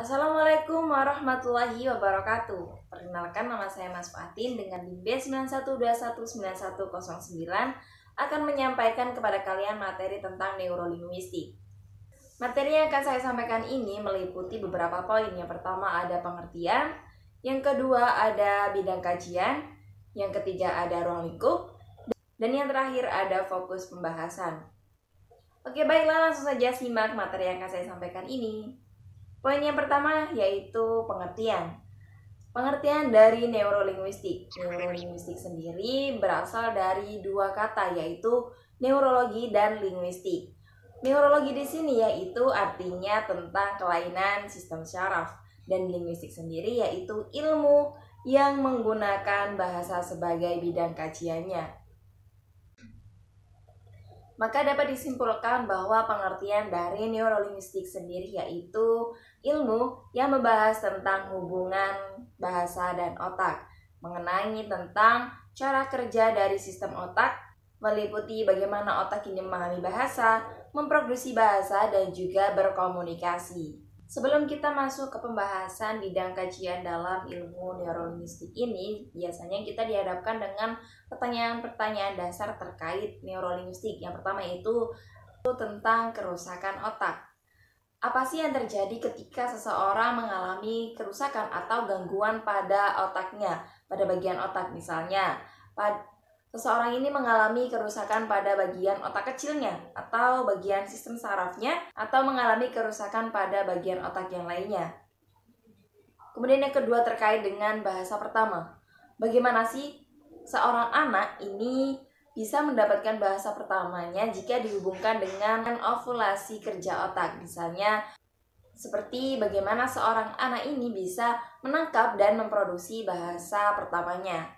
Assalamualaikum warahmatullahi wabarakatuh. Perkenalkan, nama saya Mas Fatin dengan NIM B91219109 akan menyampaikan kepada kalian materi tentang neurolinguistik. Materi yang akan saya sampaikan ini meliputi beberapa poin. Yang pertama ada pengertian, yang kedua ada bidang kajian, yang ketiga ada ruang lingkup, dan yang terakhir ada fokus pembahasan. Oke, baiklah, langsung saja simak materi yang akan saya sampaikan ini. Poin yang pertama yaitu pengertian. Pengertian dari neurolinguistik. Neurolinguistik sendiri berasal dari dua kata, yaitu neurologi dan linguistik. Neurologi di sini yaitu artinya tentang kelainan sistem syaraf, dan linguistik sendiri yaitu ilmu yang menggunakan bahasa sebagai bidang kajiannya. Maka dapat disimpulkan bahwa pengertian dari neurolinguistik sendiri yaitu ilmu yang membahas tentang hubungan bahasa dan otak, mengenai tentang cara kerja dari sistem otak, meliputi bagaimana otak ini memahami bahasa, memproduksi bahasa, dan juga berkomunikasi. Sebelum kita masuk ke pembahasan bidang kajian dalam ilmu neurolinguistik ini, biasanya kita dihadapkan dengan pertanyaan-pertanyaan dasar terkait neurolinguistik. Yang pertama yaitu tentang kerusakan otak. Apa sih yang terjadi ketika seseorang mengalami kerusakan atau gangguan pada otaknya, pada bagian otak misalnya? Seseorang ini mengalami kerusakan pada bagian otak kecilnya atau bagian sistem sarafnya, atau mengalami kerusakan pada bagian otak yang lainnya. Kemudian yang kedua terkait dengan bahasa pertama. Bagaimana sih seorang anak ini bisa mendapatkan bahasa pertamanya jika dihubungkan dengan ovulasi kerja otak? Misalnya seperti bagaimana seorang anak ini bisa menangkap dan memproduksi bahasa pertamanya.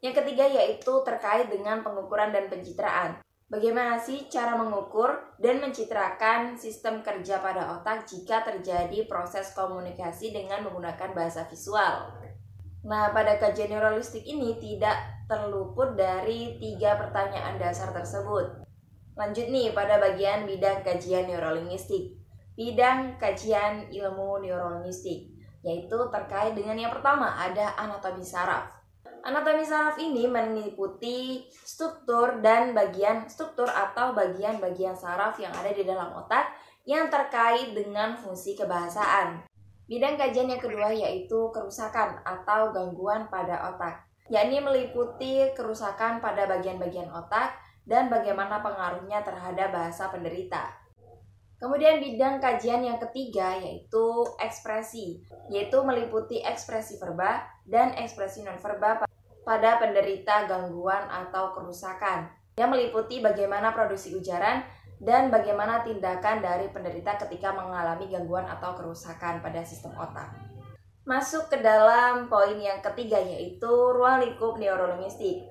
Yang ketiga yaitu terkait dengan pengukuran dan pencitraan. Bagaimana sih cara mengukur dan mencitrakan sistem kerja pada otak jika terjadi proses komunikasi dengan menggunakan bahasa visual? Nah, pada kajian neurolinguistik ini tidak terluput dari 3 pertanyaan dasar tersebut. Lanjut nih pada bagian bidang kajian neurolinguistik. Bidang kajian ilmu neurolinguistik yaitu terkait dengan yang pertama ada anatomi saraf. Anatomi saraf ini meliputi struktur atau bagian-bagian saraf yang ada di dalam otak yang terkait dengan fungsi kebahasaan. Bidang kajian yang kedua yaitu kerusakan atau gangguan pada otak, yakni meliputi kerusakan pada bagian-bagian otak dan bagaimana pengaruhnya terhadap bahasa penderita. Kemudian bidang kajian yang ketiga yaitu ekspresi, yaitu meliputi ekspresi verba dan ekspresi nonverba pada penderita gangguan atau kerusakan, yang meliputi bagaimana produksi ujaran dan bagaimana tindakan dari penderita ketika mengalami gangguan atau kerusakan pada sistem otak. Masuk ke dalam poin yang ketiga yaitu ruang lingkup neurolinguistik.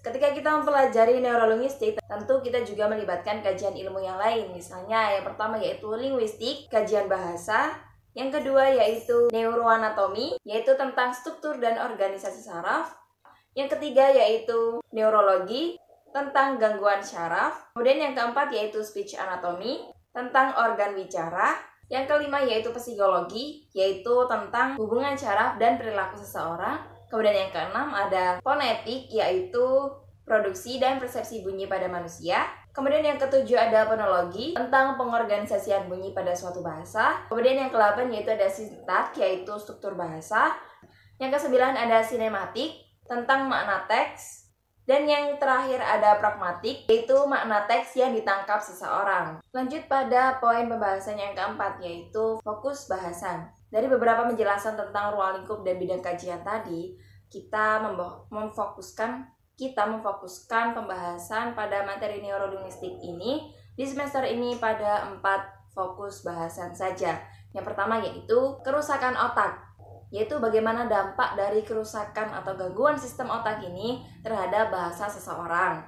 Ketika kita mempelajari neurolinguistik, tentu kita juga melibatkan kajian ilmu yang lain. Misalnya yang pertama yaitu linguistik, kajian bahasa. Yang kedua yaitu neuroanatomi, yaitu tentang struktur dan organisasi saraf. Yang ketiga yaitu neurologi, tentang gangguan syaraf. Kemudian yang keempat yaitu speech anatomy, tentang organ bicara. Yang kelima yaitu psikologi, yaitu tentang hubungan syaraf dan perilaku seseorang. Kemudian yang keenam ada fonetik, yaitu produksi dan persepsi bunyi pada manusia. Kemudian yang ketujuh ada fonologi, tentang pengorganisasian bunyi pada suatu bahasa. Kemudian yang kedelapan yaitu ada sintak, yaitu struktur bahasa. Yang kesembilan ada sinematik, tentang makna teks. Dan yang terakhir ada pragmatik, yaitu makna teks yang ditangkap seseorang. Lanjut pada poin pembahasan yang keempat, yaitu fokus bahasan. Dari beberapa penjelasan tentang ruang lingkup dan bidang kajian tadi, kita memfokuskan pembahasan pada materi neurolinguistik ini di semester ini pada 4 fokus bahasan saja. Yang pertama yaitu kerusakan otak, yaitu bagaimana dampak dari kerusakan atau gangguan sistem otak ini terhadap bahasa seseorang.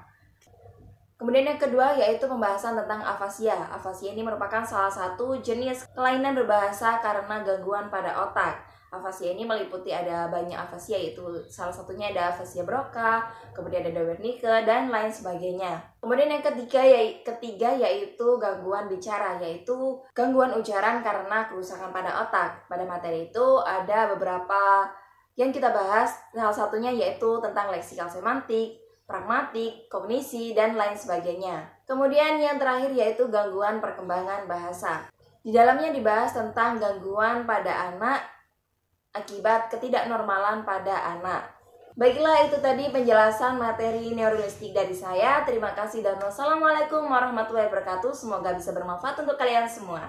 Kemudian yang kedua yaitu pembahasan tentang afasia. Afasia ini merupakan salah satu jenis kelainan berbahasa karena gangguan pada otak. Afasia ini meliputi ada banyak afasia, yaitu salah satunya ada afasia Broca, kemudian ada Wernicke, dan lain sebagainya. Kemudian yang ketiga yaitu gangguan bicara, yaitu gangguan ujaran karena kerusakan pada otak. Pada materi itu ada beberapa yang kita bahas, salah satunya yaitu tentang leksikal semantik, pragmatik, kognisi, dan lain sebagainya. Kemudian yang terakhir yaitu gangguan perkembangan bahasa. Di dalamnya dibahas tentang gangguan pada anak akibat ketidaknormalan pada anak. Baiklah, itu tadi penjelasan materi neurolinguistik dari saya. Terima kasih dan wassalamualaikum warahmatullahi wabarakatuh. Semoga bisa bermanfaat untuk kalian semua.